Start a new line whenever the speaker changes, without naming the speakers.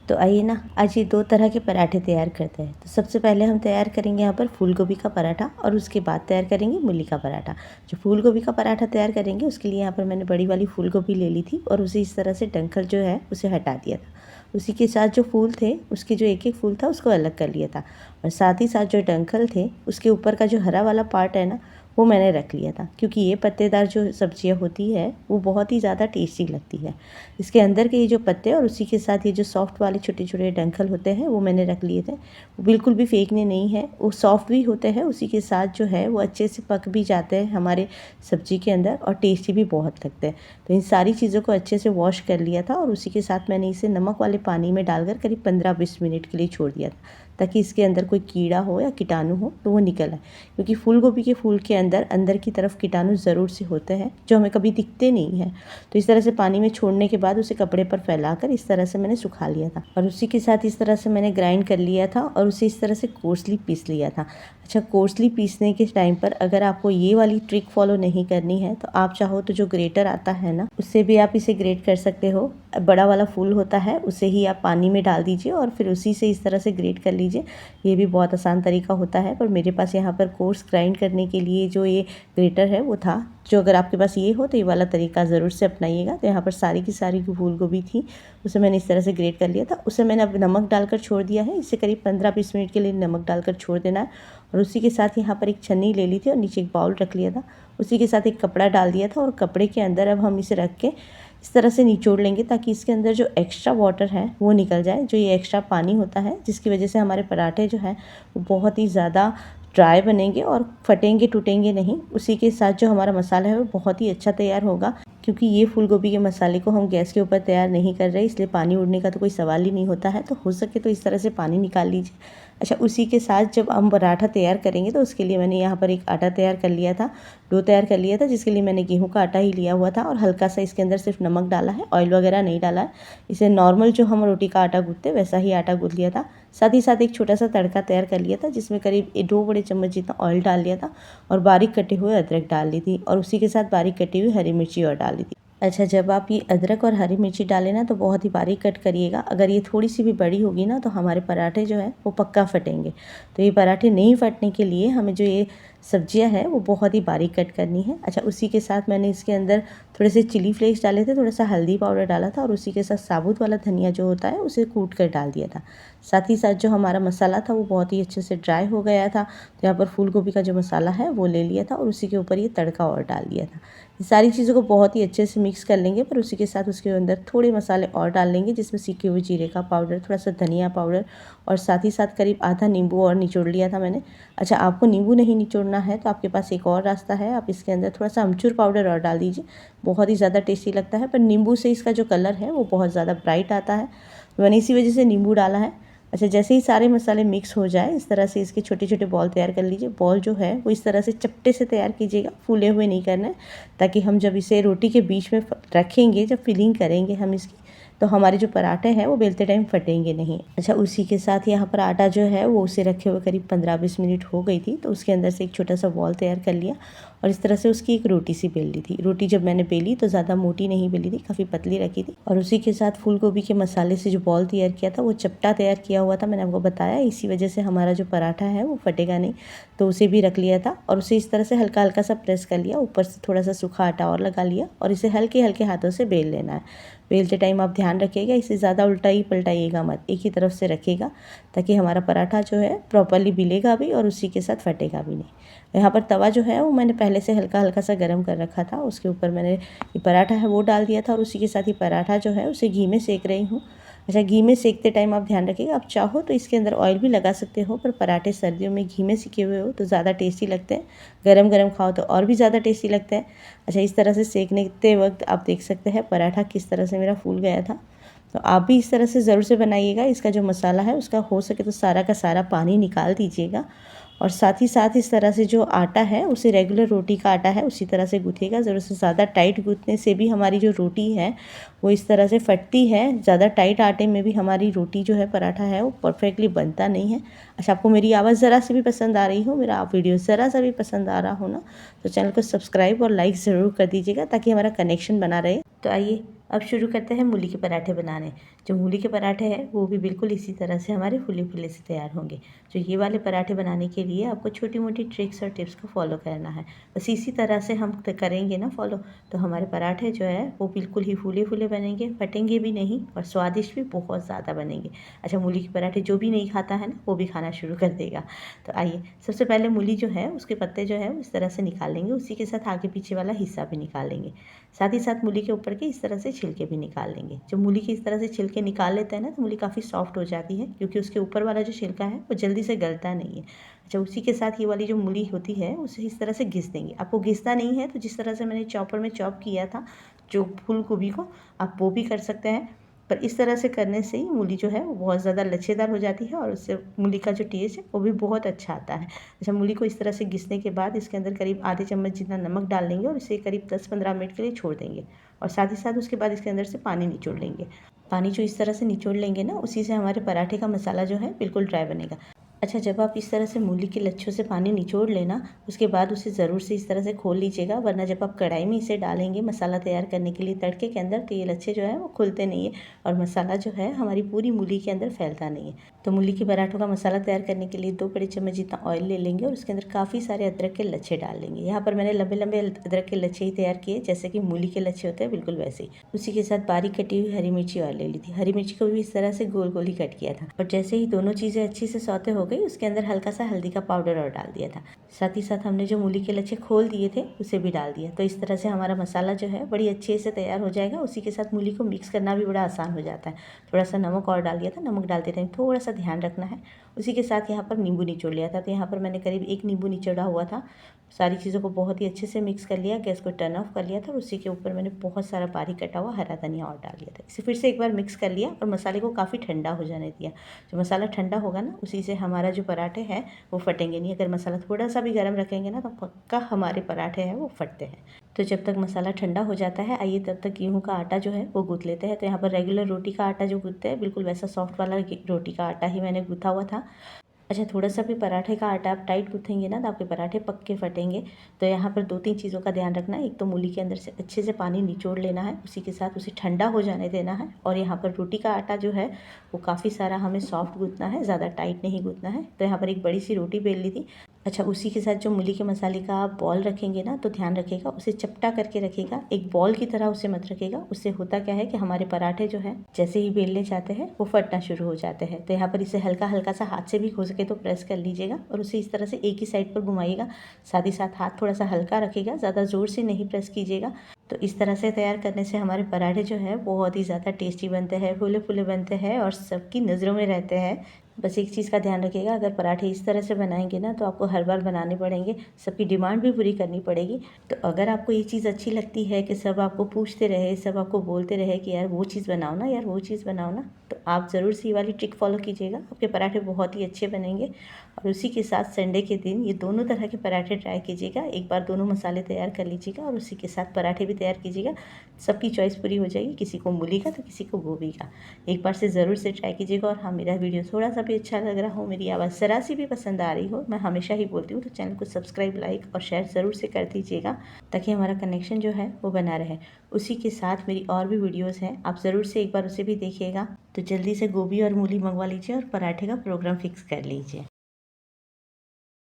तो आइए ना आज ये 2 तरह के पराठे तैयार करते हैं। तो सबसे पहले हम तैयार करेंगे यहाँ पर फूल गोभी का पराठा और उसके बाद तैयार करेंगे मूली का पराठा। जो फूल गोभी का पराठा तैयार करेंगे उसके लिए यहाँ पर मैंने बड़ी वाली फूल गोभी ले ली थी और उसे इस तरह से डंठल जो है उसे हटा दिया था। उसी के साथ जो फूल थे उसके जो एक एक फूल था उसको अलग कर लिया था और साथ ही साथ जो डंठल थे उसके ऊपर का जो हरा वाला पार्ट है ना वो मैंने रख लिया था, क्योंकि ये पत्तेदार जो सब्जियां होती है वो बहुत ही ज़्यादा टेस्टी लगती है। इसके अंदर के ये जो पत्ते और उसी के साथ ये जो सॉफ्ट वाले छोटे छोटे डंठल होते हैं वो मैंने रख लिए थे। वो बिल्कुल भी फेंकने नहीं है, वो सॉफ्ट भी होते हैं, उसी के साथ जो है वो अच्छे से पक भी जाते हैं हमारे सब्जी के अंदर और टेस्टी भी बहुत लगते हैं। तो इन सारी चीज़ों को अच्छे से वॉश कर लिया था और उसी के साथ मैंने इसे नमक वाले पानी में डालकर करीब 15-20 मिनट के लिए छोड़ दिया था, ताकि इसके अंदर कोई कीड़ा हो या कीटाणु हो तो वो निकल आए। क्योंकि फूल गोभी के फूल के अंदर की तरफ कीटाणु ज़रूर से होते हैं जो हमें कभी दिखते नहीं हैं। तो इस तरह से पानी में छोड़ने के बाद उसे कपड़े पर फैलाकर इस तरह से मैंने सुखा लिया था और उसी के साथ इस तरह से मैंने ग्राइंड कर लिया था और उसे इस तरह से कोर्सली पीस लिया था। अच्छा, कोर्सली पीसने के टाइम पर अगर आपको ये वाली ट्रिक फॉलो नहीं करनी है तो आप चाहो तो जो ग्रेटर आता है ना उससे भी आप इसे ग्रेट कर सकते हो। बड़ा वाला फूल होता है उसे ही आप पानी में डाल दीजिए और फिर उसी से इस तरह से ग्रेट कर लीजिए। ये भी बहुत आसान तरीका होता है, पर मेरे पास यहाँ पर कोर्स ग्राइंड करने के लिए जो ये ग्रेटर है वो था। जो अगर आपके पास ये हो तो ये वाला तरीका ज़रूर से अपनाइएगा। तो यहाँ पर सारी की सारी जो फूल गोभी थी उसे मैंने इस तरह से ग्रेट कर लिया था। उसे मैंने अब नमक डालकर छोड़ दिया है। इसे करीब 15-20 मिनट के लिए नमक डालकर छोड़ देना है और उसी के साथ यहाँ पर एक छन्नी ले ली थी और नीचे एक बाउल रख लिया था। उसी के साथ एक कपड़ा डाल दिया था और कपड़े के अंदर अब हम इसे रख के इस तरह से निचोड़ लेंगे ताकि इसके अंदर जो एक्स्ट्रा वाटर है वो निकल जाए, जो ये एक्स्ट्रा पानी होता है जिसकी वजह से हमारे पराठे जो हैं वो बहुत ही ज़्यादा ड्राई बनेंगे और फटेंगे टूटेंगे नहीं। उसी के साथ जो हमारा मसाला है वो बहुत ही अच्छा तैयार होगा, क्योंकि ये फूल गोभी के मसाले को हम गैस के ऊपर तैयार नहीं कर रहे, इसलिए पानी उड़ने का तो कोई सवाल ही नहीं होता है। तो हो सके तो इस तरह से पानी निकाल लीजिए। अच्छा, उसी के साथ जब हम पराठा तैयार करेंगे तो उसके लिए मैंने यहाँ पर एक आटा तैयार कर लिया था, डो तैयार कर लिया था, जिसके लिए मैंने गेहूं का आटा ही लिया हुआ था और हल्का सा इसके अंदर सिर्फ नमक डाला है, ऑयल वगैरह नहीं डाला है। इसे नॉर्मल जो हम रोटी का आटा गूँथते वैसा ही आटा गूँथ लिया था। साथ ही साथ एक छोटा सा तड़का तैयार कर लिया था, जिसमें करीब 2 बड़े चम्मच जितना ऑयल डाल लिया था और बारीक कटे हुए अदरक डाल ली थी और उसी के साथ बारीक कटी हुई हरी मिर्ची और डाल ली थी। अच्छा, जब आप ये अदरक और हरी मिर्ची डालें ना तो बहुत ही बारीक कट करिएगा। अगर ये थोड़ी सी भी बड़ी होगी ना तो हमारे पराठे जो है वो पक्का फटेंगे। तो ये पराठे नहीं फटने के लिए हमें जो ये सब्जियां हैं वो बहुत ही बारीक कट करनी है। अच्छा, उसी के साथ मैंने इसके अंदर थोड़े से चिली फ्लेक्स डाले थे, थोड़ा सा हल्दी पाउडर डाला था और उसी के साथ साबुत वाला धनिया जो होता है उसे कूट कर डाल दिया था। साथ ही साथ जो हमारा मसाला था वो बहुत ही अच्छे से ड्राई हो गया था। तो यहाँ पर फूल गोभी का जो मसाला है वो ले लिया था और उसी के ऊपर ये तड़का और डाल दिया था। ये सारी चीज़ों को बहुत ही अच्छे से मिक्स कर लेंगे, पर उसी के साथ उसके अंदर थोड़े मसाले और डाल लेंगे, जिसमें सीखे हुए जीरे का पाउडर, थोड़ा सा धनिया पाउडर और साथ ही साथ करीब आधा नींबू और निचोड़ लिया था मैंने। अच्छा, आपको नींबू नहीं निचोड़ना है तो आपके पास एक और रास्ता है, आप इसके अंदर थोड़ा सा अमचूर पाउडर और डाल दीजिए, बहुत ही ज़्यादा टेस्टी लगता है। पर नींबू से इसका जो कलर है वो बहुत ज़्यादा ब्राइट आता है, मैंने इसी वजह से नींबू डाला है। अच्छा, जैसे ही सारे मसाले मिक्स हो जाए इस तरह से इसके छोटे छोटे बॉल तैयार कर लीजिए। बॉल जो है वो इस तरह से चपटे से तैयार कीजिएगा, फूले हुए नहीं करना है, ताकि हम जब इसे रोटी के बीच में रखेंगे, जब फिलिंग करेंगे हम इसकी, तो हमारे जो पराठे हैं वो बेलते टाइम फटेंगे नहीं। अच्छा, उसी के साथ यहाँ पर आटा जो है वो उसे रखे हुए करीब 15-20 मिनट हो गई थी, तो उसके अंदर से एक छोटा सा बॉल तैयार कर लिया और इस तरह से उसकी एक रोटी सी बेल ली थी। रोटी जब मैंने बेली तो ज़्यादा मोटी नहीं बेली थी, काफ़ी पतली रखी थी और उसी के साथ फूल गोभी के मसाले से जो बॉल तैयार किया था वो चपटा तैयार किया हुआ था, मैंने आपको बताया, इसी वजह से हमारा जो पराठा है वो फटेगा नहीं। तो उसे भी रख लिया था और उसे इस तरह से हल्का हल्का सा प्रेस कर लिया, ऊपर से थोड़ा सा सूखा आटा और लगा लिया और इसे हल्के हल्के हाथों से बेल लेना है। बेलते टाइम आप ध्यान रखिएगा, इसे ज़्यादा उल्टा ही पलटाइएगा मत, एक ही तरफ से रखिएगा, ताकि हमारा पराठा जो है प्रॉपरली बिलेगा भी और उसी के साथ फटेगा भी नहीं। यहाँ पर तवा जो है वो मैंने पहले से हल्का हल्का सा गर्म कर रखा था, उसके ऊपर मैंने ये पराठा है वो डाल दिया था और उसी के साथ ही पराठा जो है उसे घी में सेक रही हूँ। अच्छा, घी में सेकते टाइम आप ध्यान रखिएगा, आप चाहो तो इसके अंदर ऑयल भी लगा सकते हो, पर पराठे सर्दियों में घी में सेके हुए हो तो ज़्यादा टेस्टी लगते हैं, गरम गरम खाओ तो और भी ज़्यादा टेस्टी लगते हैं। अच्छा, इस तरह से सेकने वक्त आप देख सकते हैं पराठा किस तरह से मेरा फूल गया था। तो आप भी इस तरह से ज़रूर से बनाइएगा। इसका जो मसाला है उसका हो सके तो सारा का सारा पानी निकाल दीजिएगा और साथ ही साथ इस तरह से जो आटा है उसे रेगुलर रोटी का आटा है उसी तरह से गूँथिएगा। ज़रूरत से ज़्यादा टाइट गूँथने से भी हमारी जो रोटी है वो इस तरह से फटती है, ज़्यादा टाइट आटे में भी हमारी रोटी जो है पराठा है वो परफेक्टली बनता नहीं है। अच्छा, आपको मेरी आवाज़ ज़रा से भी पसंद आ रही हो, मेरा आप वीडियो ज़रा सा भी पसंद आ रहा हो ना, तो चैनल को सब्सक्राइब और लाइक ज़रूर कर दीजिएगा ताकि हमारा कनेक्शन बना रहे। तो आइए अब शुरू करते हैं मूली के पराठे बनाने। जो मूली के पराठे हैं वो भी बिल्कुल इसी तरह से हमारे फुले फुले से तैयार होंगे। जो ये वाले पराठे बनाने के लिए आपको छोटी मोटी ट्रिक्स और टिप्स को फॉलो करना है। बस इसी तरह से हम करेंगे ना फॉलो, तो हमारे पराठे जो है वो बिल्कुल ही फूले फूले बनेंगे, फटेंगे भी नहीं और स्वादिष्ट भी बहुत ज़्यादा बनेंगे। अच्छा, मूली के पराठे जो भी नहीं खाता है ना वो भी खाना शुरू कर देगा। तो आइए, सबसे पहले मूली जो है उसके पत्ते जो है इस तरह से निकाल लेंगे, उसी के साथ आगे पीछे वाला हिस्सा भी निकाल लेंगे। साथ ही साथ मूली के ऊपर के इस तरह से छिलके भी निकाल लेंगे। जब मूली के इस तरह से छिलके निकाल लेते हैं ना तो मूली काफ़ी सॉफ्ट हो जाती है, क्योंकि उसके ऊपर वाला जो छिलका है वो जल्दी से गलता नहीं है। अच्छा, उसी के साथ ये वाली जो मूली होती है उसे इस तरह से घिस देंगे। आपको घिसना नहीं है तो जिस तरह से मैंने चॉपर में चॉप किया था जो फूल गोभी को, आप वो भी कर सकते हैं, पर इस तरह से करने से ही मूली जो है वो बहुत ज़्यादा लच्छेदार हो जाती है और उससे मूली का जो टेस्ट है वो भी बहुत अच्छा आता है। अच्छा, मूली को इस तरह से घिसने के बाद इसके अंदर करीब आधे चम्मच जितना नमक डाल लेंगे और इसे करीब 10-15 मिनट के लिए छोड़ देंगे और साथ ही साथ उसके बाद इसके अंदर से पानी निचोड़ लेंगे। पानी जो इस तरह से निचोड़ लेंगे ना उसी से हमारे पराठे का मसाला जो है बिल्कुल ड्राई बनेगा। अच्छा, जब आप इस तरह से मूली के लच्छों से पानी निचोड़ लेना उसके बाद उसे ज़रूर से इस तरह से खोल लीजिएगा, वरना जब आप कढ़ाई में इसे डालेंगे मसाला तैयार करने के लिए तड़के के अंदर तो ये लच्छे जो है वो खुलते नहीं है और मसाला जो है हमारी पूरी मूली के अंदर फैलता नहीं है। तो मूली के पराठों का मसाला तैयार करने के लिए 2 बड़े चम्मच जितना ऑयल ले लेंगे और उसके अंदर काफ़ी सारे अदरक के लच्छे डाल लेंगे। यहाँ पर मैंने लंबे लंबे अदरक के लच्छे ही तैयार किए, जैसे कि मूली के लच्छे होते हैं बिल्कुल वैसे ही। उसी के साथ बारीक कटी हुई हरी मिर्ची और ले ली थी। हरी मिर्ची को भी इस तरह से गोल गोल ही कट किया था और जैसे ही दोनों चीज़ें अच्छी से सौते हो गई उसके अंदर हल्का सा हल्दी का पाउडर और डाल दिया था। साथ ही साथ हमने जो मूली के लच्छे खोल दिए थे उसे भी डाल दिया। तो इस तरह से हमारा मसाला जो है बड़ी अच्छे से तैयार हो जाएगा। उसी के साथ मूली को मिक्स करना भी बड़ा आसान हो जाता है। थोड़ा सा नमक और डाल दिया था, नमक डालते टाइम थोड़ा सा ध्यान रखना है। उसी के साथ यहाँ पर नींबू निचोड़ लिया था, तो यहाँ पर मैंने करीब 1 नींबू निचोड़ा हुआ था। सारी चीज़ों को बहुत ही अच्छे से मिक्स कर लिया, गैस को टर्न ऑफ कर लिया था और उसी के ऊपर मैंने बहुत सारा बारीक कटा हुआ हरा धनिया और डाल दिया था। इसे फिर से एक बार मिक्स कर लिया और मसाले को काफ़ी ठंडा हो जाने दिया। जो मसाला ठंडा होगा ना उसी से हमारा जो पराठे हैं वो फटेंगे नहीं। अगर मसाला थोड़ा सा भी गर्म रखेंगे ना तो पक्का हमारे पराठे हैं वो फटते हैं। तो जब तक मसाला ठंडा हो जाता है आइए तब तक गेहूं का आटा जो है वो गूँथ लेते हैं। तो यहाँ पर रेगुलर रोटी का आटा जो गूँथते हैं बिल्कुल वैसा सॉफ्ट वाला रोटी का आटा ही मैंने गूँथा हुआ था। अच्छा, थोड़ा सा भी पराठे का आटा आप टाइट गूँथेंगे ना तो आपके पराठे पक्के फटेंगे। तो यहाँ पर 2-3 चीज़ों का ध्यान रखना है। एक तो मूली के अंदर से अच्छे से पानी निचोड़ लेना है, उसी के साथ उसे ठंडा हो जाने देना है और यहाँ पर रोटी का आटा जो है वो काफ़ी सारा हमें सॉफ्ट गूँथना है, ज़्यादा टाइट नहीं गूँथना है। तो यहाँ पर एक बड़ी सी रोटी बेल ली थी। अच्छा, उसी के साथ जो मूली के मसाले का आप बॉल रखेंगे ना तो ध्यान रखिएगा उसे चपटा करके रखिएगा, एक बॉल की तरह उसे मत रखिएगा। उससे होता क्या है कि हमारे पराठे जो है जैसे ही बेलने जाते हैं वो फटना शुरू हो जाते हैं। तो यहाँ पर इसे हल्का हल्का सा हाथ से भी हो सके तो प्रेस कर लीजिएगा और उसे इस तरह से एक ही साइड पर घुमाइएगा। साथ ही साथ हाथ थोड़ा सा हल्का रखिएगा, ज़्यादा ज़ोर से नहीं प्रेस कीजिएगा। तो इस तरह से तैयार करने से हमारे पराठे जो है बहुत ही ज़्यादा टेस्टी बनते हैं, फूले फूले बनते हैं और सबकी नज़रों में रहते हैं। बस एक चीज़ का ध्यान रखिएगा, अगर पराठे इस तरह से बनाएंगे ना तो आपको हर बार बनाने पड़ेंगे, सबकी डिमांड भी पूरी करनी पड़ेगी। तो अगर आपको ये चीज़ अच्छी लगती है कि सब आपको पूछते रहे, सब आपको बोलते रहे कि यार वो चीज़ बनाओ ना, यार वो चीज़ बनाओ ना, तो आप ज़रूर से ये वाली ट्रिक फॉलो कीजिएगा, आपके पराठे बहुत ही अच्छे बनेंगे। और उसी के साथ संडे के दिन ये दोनों तरह के पराठे ट्राई कीजिएगा। एक बार दोनों मसाले तैयार कर लीजिएगा और उसी के साथ पराठे भी तैयार कीजिएगा। सबकी चॉइस पूरी हो जाएगी, किसी को मूली का तो किसी को गोभी का। एक बार से ज़रूर से ट्राई कीजिएगा। और हाँ, मेरा वीडियो थोड़ा सा भी अच्छा लग रहा हो, मेरी आवाज़ ज़रा सी भी पसंद आ रही हो, मैं हमेशा ही बोलती हूँ तो चैनल को सब्सक्राइब, लाइक और शेयर ज़रूर से कर दीजिएगा, ताकि हमारा कनेक्शन जो है वो बना रहे। उसी के साथ मेरी और भी वीडियोज़ हैं, आप ज़रूर से एक बार उसे भी देखिएगा। तो जल्दी से गोभी और मूली मंगवा लीजिए और पराठे का प्रोग्राम फिक्स कर लीजिए।